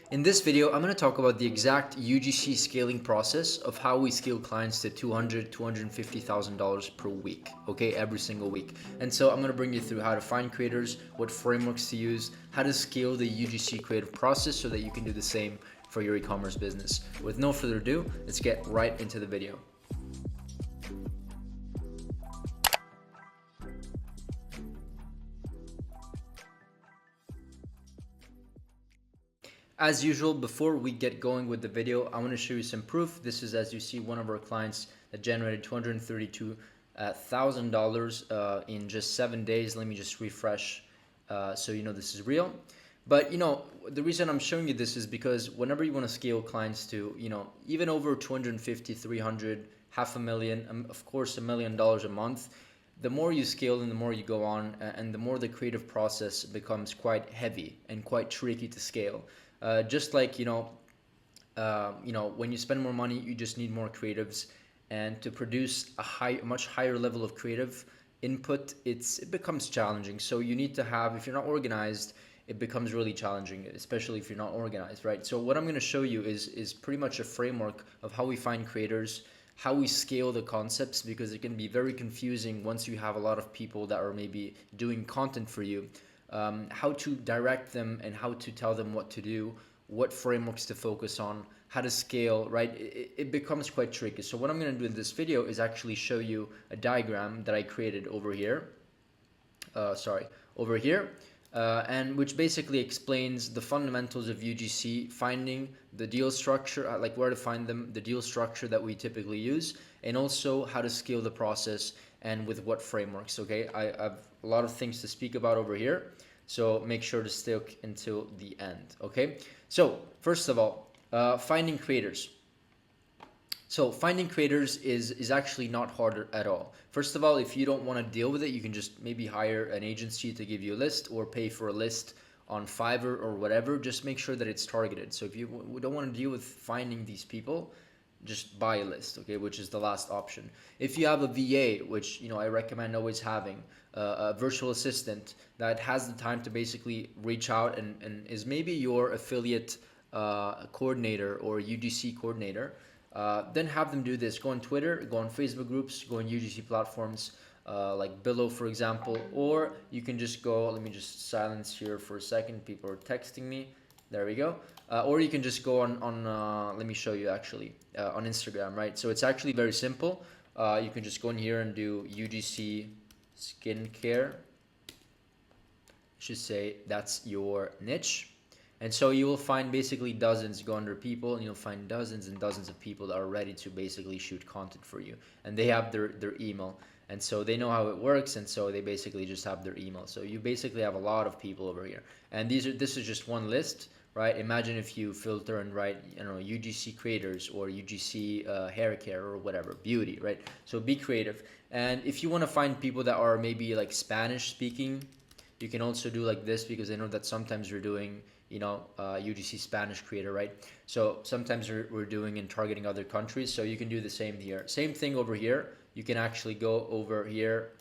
In this video, I'm going to talk about the exact UGC scaling process of how we scale clients to $200,000, $250,000 per week, okay, every single week. And so I'm going to bring you through how to find creators, what frameworks to use, how to scale the UGC creative process so that you can do the same for your e-commerce business. With no further ado, let's get right into the video. As usual, before we get going with the video, I want to show you some proof. This is, as you see, one of our clients that generated $232,000 in just 7 days. Let me just refresh so you know this is real. But the reason I'm showing you this is because whenever you want to scale clients to even over 250, 300, half a million, of course $1 million a month, the more you scale and the more you go on, and the more the creative process becomes quite heavy and quite tricky to scale. Just like when you spend more money, you just need more creatives, and to produce a much higher level of creative input, it becomes challenging. So you need to have, if you're not organized, it becomes really challenging, especially if you're not organized, right? So what I'm going to show you is pretty much a framework of how we find creators, how we scale the concepts, because it can be very confusing once you have a lot of people that are maybe doing content for you. How to direct them and how to tell them what to do, what frameworks to focus on, how to scale, right? It becomes quite tricky. So what I'm going to do in this video is actually show you a diagram that I created over here. And which basically explains the fundamentals of UGC, finding the deal structure, like where to find them, the deal structure that we typically use, and also how to scale the process and with what frameworks. Okay, I have a lot of things to speak about over here, so make sure to stick until the end. Okay, so first of all, finding creators. So finding creators is actually not hard at all. First of all, if you don't want to deal with it, you can just maybe hire an agency to give you a list or pay for a list on Fiverr or whatever. Just make sure that it's targeted. So if you don't want to deal with finding these people, just buy a list, okay, which is the last option. If you have a VA, which I recommend always having, a virtual assistant that has the time to basically reach out and is maybe your affiliate coordinator or UGC coordinator, then have them do this. Go on Twitter, go on Facebook groups, go on UGC platforms like Billow, for example, or you can just go, let me just silence here for a second, people are texting me. There we go. Or you can just go on let me show you actually, on Instagram, right? So it's actually very simple. You can just go in here and do UGC skincare. Should say that's your niche. And so you will find basically dozens, go under people, and you'll find dozens and dozens of people that are ready to basically shoot content for you. And they have their email. And so they know how it works, and so they basically just have their email. So you basically have a lot of people over here. And this is just one list, right? Imagine if you filter and write, UGC creators or UGC hair care or whatever, beauty, right? So be creative. And if you want to find people that are maybe like Spanish speaking, you can also do like this, because I know that sometimes you're doing UGC Spanish creator, right? So sometimes we're doing and targeting other countries, so you can do the same here. Same thing over here. You can actually go over here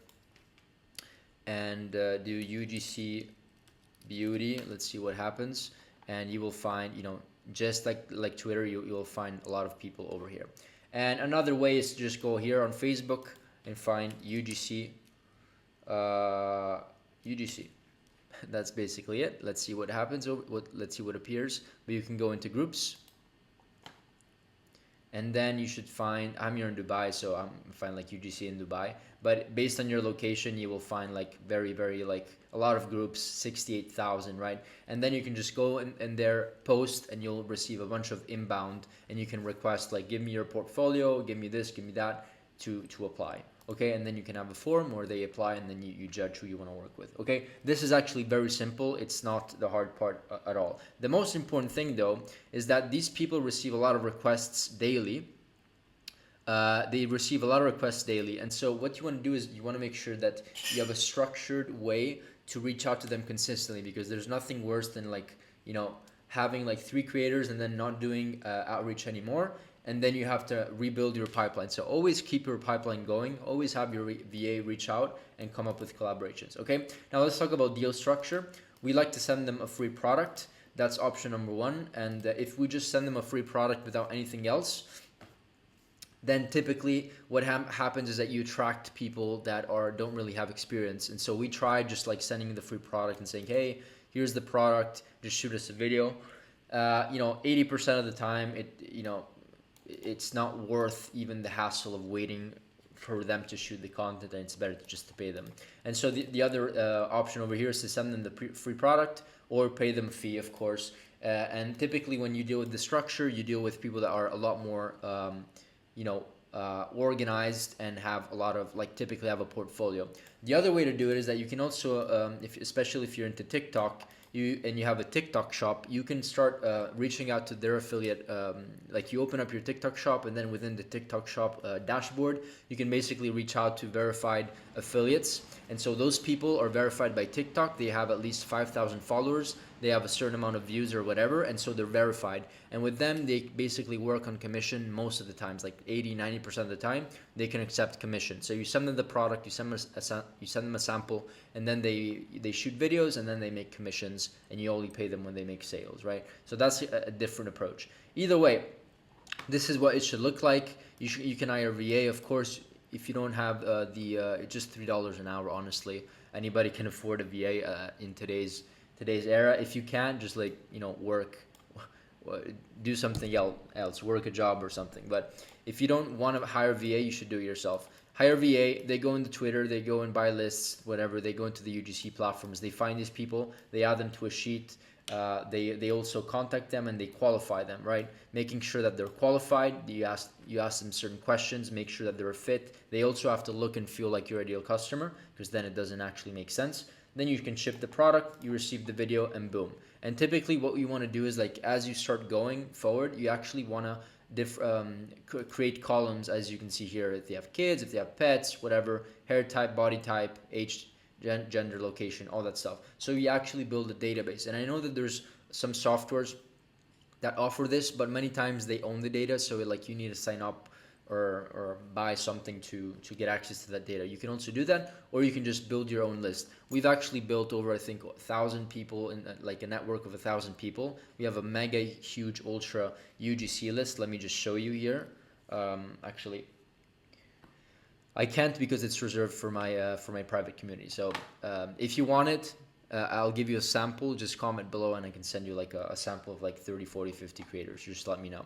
and do UGC beauty. Let's see what happens, and you will find, just like Twitter, you'll find a lot of people over here. And another way is to just go here on Facebook and find UGC. That's basically it. Let's see what happens. Let's see what appears. But you can go into groups, and then you should find, I'm here in Dubai, so I'm find like UGC in Dubai. But based on your location, you will find like very, very like a lot of groups, 68,000, right? And then you can just go and there post, and you'll receive a bunch of inbound, and you can request like, give me your portfolio, give me this, give me that, to apply. Okay, and then you can have a form where they apply, and then you judge who you want to work with. Okay, this is actually very simple. It's not the hard part at all. The most important thing though is that these people receive a lot of requests daily. They receive a lot of requests daily, and so what you want to do is you want to make sure that you have a structured way to reach out to them consistently, because there's nothing worse than having like 3 creators and then not doing outreach anymore, and then you have to rebuild your pipeline. So always keep your pipeline going, always have your VA reach out and come up with collaborations. Okay, now let's talk about deal structure. We like to send them a free product. That's option number one. And if we just send them a free product without anything else, then typically what happens is that you attract people that don't really have experience. And so we tried just like sending the free product and saying, hey, here's the product, just shoot us a video. 80% of the time it's not worth even the hassle of waiting for them to shoot the content, and it's better just to pay them. And so the other option over here is to send them the free product or pay them a fee, of course. And typically when you deal with the structure, you deal with people that are a lot more organized and have a lot of typically have a portfolio. The other way to do it is that you can also, especially if you're into TikTok, you have a TikTok shop, you can start reaching out to their affiliate. You open up your TikTok shop, and then within the TikTok shop dashboard, you can basically reach out to verified affiliates. And so those people are verified by TikTok. They have at least 5,000 followers. They have a certain amount of views or whatever, and so they're verified. And with them, they basically work on commission most of the times, like 80-90% of the time, they can accept commission. So you send them the product, you send them a sample, and then they shoot videos, and then they make commissions, and you only pay them when they make sales, right? So that's a different approach. Either way, this is what it should look like. You can hire VA, of course. If you don't have it's just $3 an hour, honestly. Anybody can afford a VA in today's era. If you can't, just work, do something else, work a job or something. But if you don't want to hire VA, you should do it yourself. Hire VA, they go into Twitter, they go and buy lists, whatever, they go into the UGC platforms, they find these people, they add them to a sheet, they also contact them and they qualify them, right? Making sure that they're qualified, you ask them certain questions, make sure that they're a fit. They also have to look and feel like your ideal customer, because then it doesn't actually make sense. Then you can ship the product, you receive the video, and boom. And typically what you want to do is as you start going forward, you actually want to create columns, as you can see here. If they have kids, if they have pets, whatever, hair type, body type, age, gender, location, all that stuff. So you actually build a database. And I know that there's some softwares that offer this, but many times they own the data, so you need to sign up or buy something to get access to that data. You can also do that, or you can just build your own list. We've actually built over, I think, 1,000 people in a network of 1,000 people. We have a mega huge ultra UGC list. Let me just show you here. Actually, I can't because it's reserved for my private community. So if you want it, I'll give you a sample. Just comment below and I can send you a sample of 30, 40, 50 creators. Just let me know.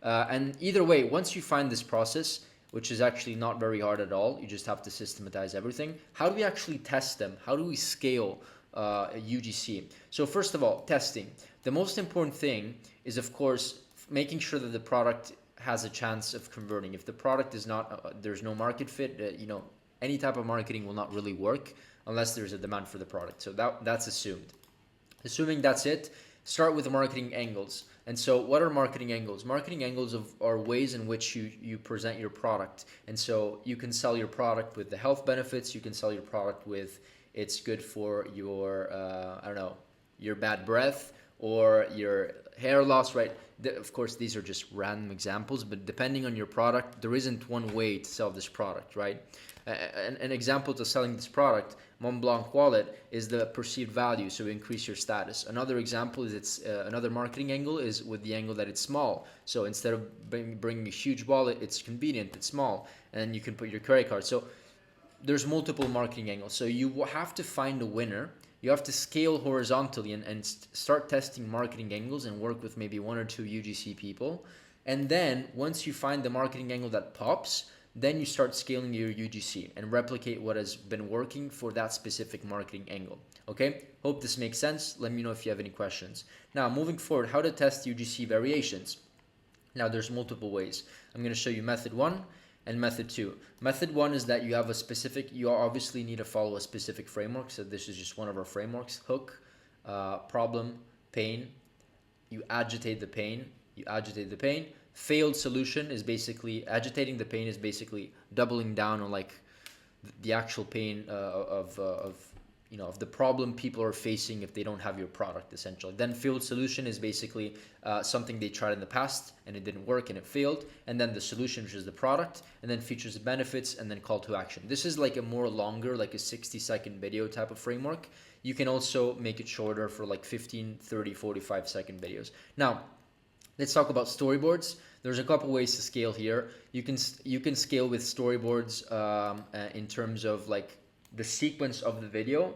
And either way, once you find this process, which is actually not very hard at all, you just have to systematize everything. How do we actually test them? How do we scale UGC? So first of all, testing. The most important thing is, of course, making sure that the product has a chance of converting. If the product is not, there's no market fit, any type of marketing will not really work unless there's a demand for the product. So that's assumed. Assuming that's it, start with the marketing angles. And so what are marketing angles? Marketing angles are ways in which you present your product. And so you can sell your product with the health benefits. You can sell your product with it's good for your, your bad breath or your hair loss, right? Of course, these are just random examples, but depending on your product, there isn't one way to sell this product, right? An example to selling this product, Mont Blanc wallet, is the perceived value, so increase your status. Another example is another marketing angle is with the angle that it's small. So instead of bringing a huge wallet, it's convenient, it's small, and you can put your credit card. So there's multiple marketing angles. So you have to find a winner. You have to scale horizontally and start testing marketing angles and work with maybe 1 or 2 UGC people. And then once you find the marketing angle that pops, then you start scaling your UGC and replicate what has been working for that specific marketing angle. Okay, hope this makes sense. Let me know if you have any questions. Now, moving forward, how to test UGC variations. Now, there's multiple ways. I'm going to show you method 1 and method 2. Method 1 is that you have you obviously need to follow a specific framework. So this is just one of our frameworks: hook, problem, pain. You agitate the pain. Failed solution is basically agitating the pain, is basically doubling down on the actual pain of the problem people are facing if they don't have your product, essentially. Then failed solution is basically something they tried in the past and it didn't work and it failed. And then the solution, which is the product, and then features and benefits, and then call to action. This is a more longer, a 60-second video type of framework. You can also make it shorter for like 15, 30, 45-second videos. Now, let's talk about storyboards. There's a couple ways to scale here. You can scale with storyboards in terms of like the sequence of the video.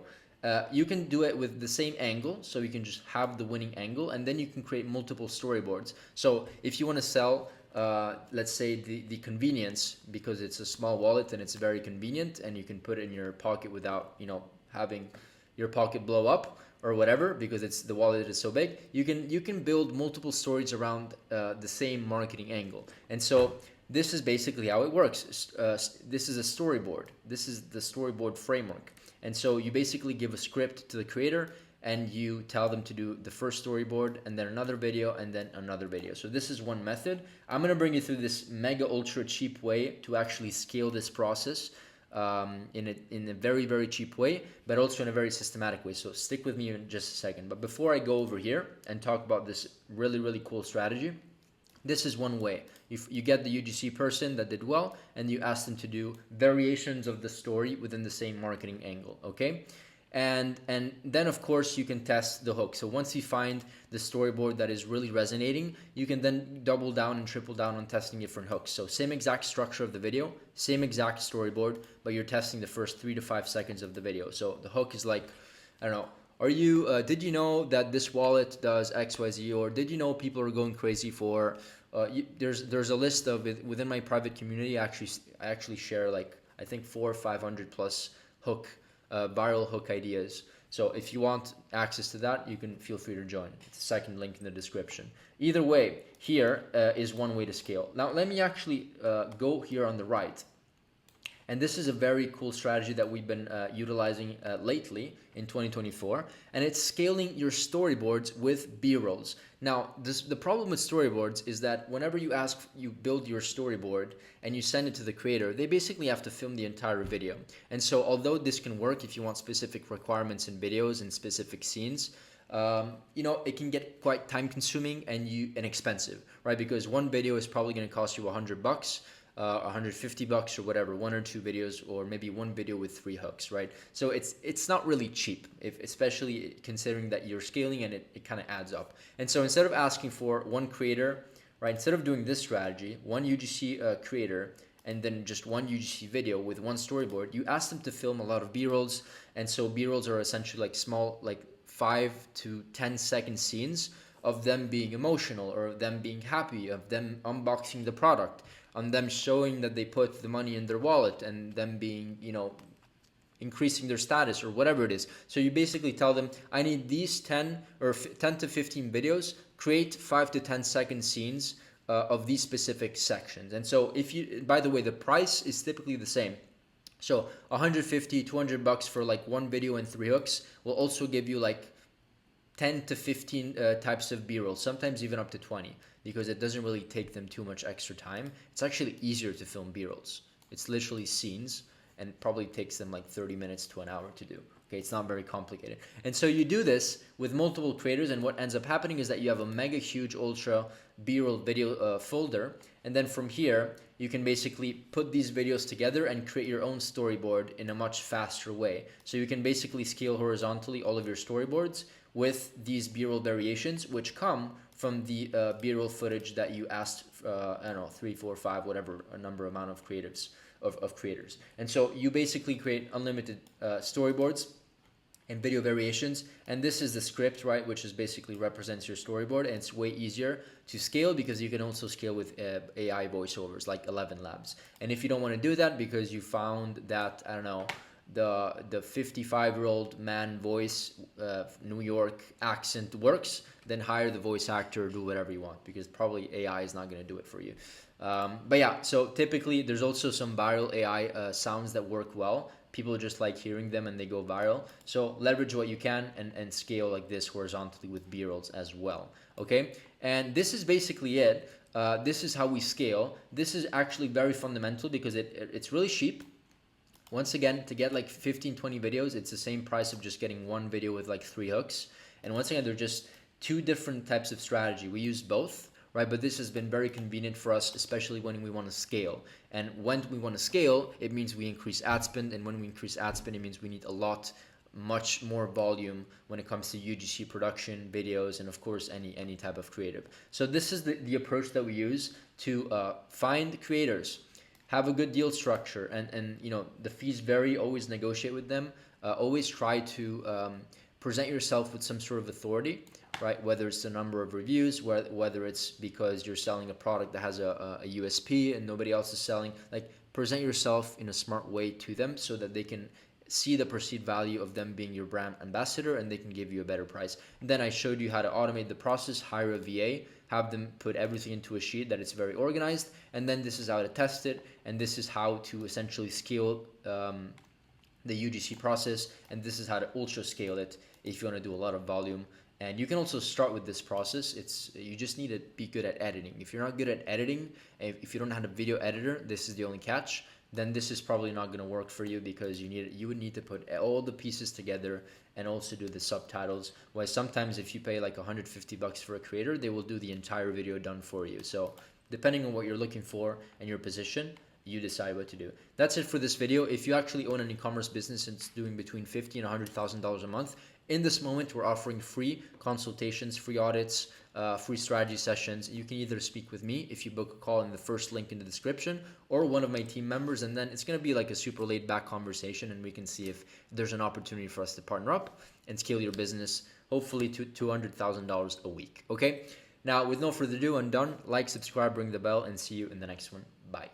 You can do it with the same angle, so you can just have the winning angle, and then you can create multiple storyboards. So if you want to sell, let's say the convenience, because it's a small wallet and it's very convenient, and you can put it in your pocket without having your pocket blow up or whatever, because the wallet is so big. You can build multiple stories around the same marketing angle. And so this is basically how it works. This is a storyboard. This is the storyboard framework. And so you basically give a script to the creator, and you tell them to do the first storyboard, and then another video, and then another video. So this is one method. I'm going to bring you through this mega ultra cheap way to actually scale this process in a very, very cheap way, but also in a very systematic way. So stick with me in just a second. But before I go over here and talk about this really, really cool strategy, this is one way. You get the UGC person that did well, and you ask them to do variations of the story within the same marketing angle, okay? And then of course you can test the hook. So once you find the storyboard that is really resonating, you can then double down and triple down on testing different hooks. So same exact structure of the video, same exact storyboard, but you're testing the first 3 to 5 seconds of the video. So the hook is like, I don't know, did you know that this wallet does XYZ? Or did you know people are going crazy for, there's a list of it within my private community. I actually share like, I think 400 or 500 plus viral hook ideas. So if you want access to that, you can feel free to join. It's the second link in the description. Either way, here is one way to scale. Now let me actually go here on the right. And this is a very cool strategy that we've been utilizing lately in 2024. And it's scaling your storyboards with B-rolls. Now, the problem with storyboards is that whenever you build your storyboard and you send it to the creator, they basically have to film the entire video. And so although this can work if you want specific requirements in videos and specific scenes, it can get quite time consuming and expensive, right? Because one video is probably going to cost you $100. $150 or whatever, 1 or 2 videos, or maybe one video with 3 hooks, right? So it's not really cheap, especially considering that you're scaling, and it kind of adds up. And so instead of asking for one creator, right, instead of doing this strategy, one UGC creator, and then just one UGC video with one storyboard, you ask them to film a lot of B-rolls. And so B-rolls are essentially like small, like 5 to 10 second scenes of them being emotional, or of them being happy, of them unboxing the product, on them showing that they put the money in their wallet, and them being, increasing their status or whatever it is. So you basically tell them, I need these 10 to 15 videos, create 5 to 10 second scenes of these specific sections. And so by the way, the price is typically the same. So $150, $200 for like one video and 3 hooks will also give you like 10 to 15 types of B-roll, sometimes even up to 20, because it doesn't really take them too much extra time. It's actually easier to film B-rolls. It's literally scenes, and probably takes them like 30 minutes to an hour to do. Okay, it's not very complicated. And so you do this with multiple creators, and what ends up happening is that you have a mega huge ultra B-roll video folder, and then from here you can basically put these videos together and create your own storyboard in a much faster way. So you can basically scale horizontally all of your storyboards with these B-roll variations, which come from the B-roll footage that you asked, 3, 4, 5, whatever amount of creatives of creators. And so you basically create unlimited storyboards and video variations, and this is the script, right, which is basically represents your storyboard, and it's way easier to scale because you can also scale with AI voiceovers like 11 Labs. And if you don't want to do that because you found that, I don't know, the 55-year-old man voice, New York accent works, then hire the voice actor or do whatever you want, because probably AI is not going to do it for you. But yeah, so typically there's also some viral AI sounds that work well. People just like hearing them and they go viral. So leverage what you can and scale like this horizontally with B-rolls as well. Okay, and this is basically it. This is how we scale. This is actually very fundamental because it's really cheap. Once again, to get like 15, 20 videos, it's the same price of just getting one video with like 3 hooks. And once again, they're just 2 different types of strategy. We use both, right? But this has been very convenient for us, especially when we want to scale. And when we want to scale, it means we increase ad spend. And when we increase ad spend, it means we need a lot much more volume when it comes to UGC production, videos, and of course any type of creative. So this is the approach that we use to find creators, have a good deal structure, and the fees vary. Always negotiate with them. Always try to present yourself with some sort of authority, right? Whether it's the number of reviews, whether it's because you're selling a product that has a USP and nobody else is selling. Like, present yourself in a smart way to them so that they can see the perceived value of them being your brand ambassador, and they can give you a better price. And then I showed you how to automate the process, hire a VA, have them put everything into a sheet that it's very organized, and then this is how to test it, and this is how to essentially scale the UGC process, and this is how to ultra scale it if you want to do a lot of volume. And you can also start with this process. You just need to be good at editing. If you're not good at editing, if you don't have a video editor, this is the only catch, then this is probably not going to work for you, because you would need to put all the pieces together and also do the subtitles. Why sometimes if you pay like $150 for a creator, they will do the entire video done for you. So depending on what you're looking for and your position, you decide what to do. That's it for this video. If you actually own an e-commerce business and it's doing between $50,000 and $100,000 a month, in this moment, we're offering free consultations, free audits, free strategy sessions. You can either speak with me if you book a call in the first link in the description, or one of my team members, and then it's going to be like a super laid back conversation, and we can see if there's an opportunity for us to partner up and scale your business, hopefully to $200,000 a week. Okay? Now, with no further ado, I'm done. Like, subscribe, ring the bell, and see you in the next one. Bye.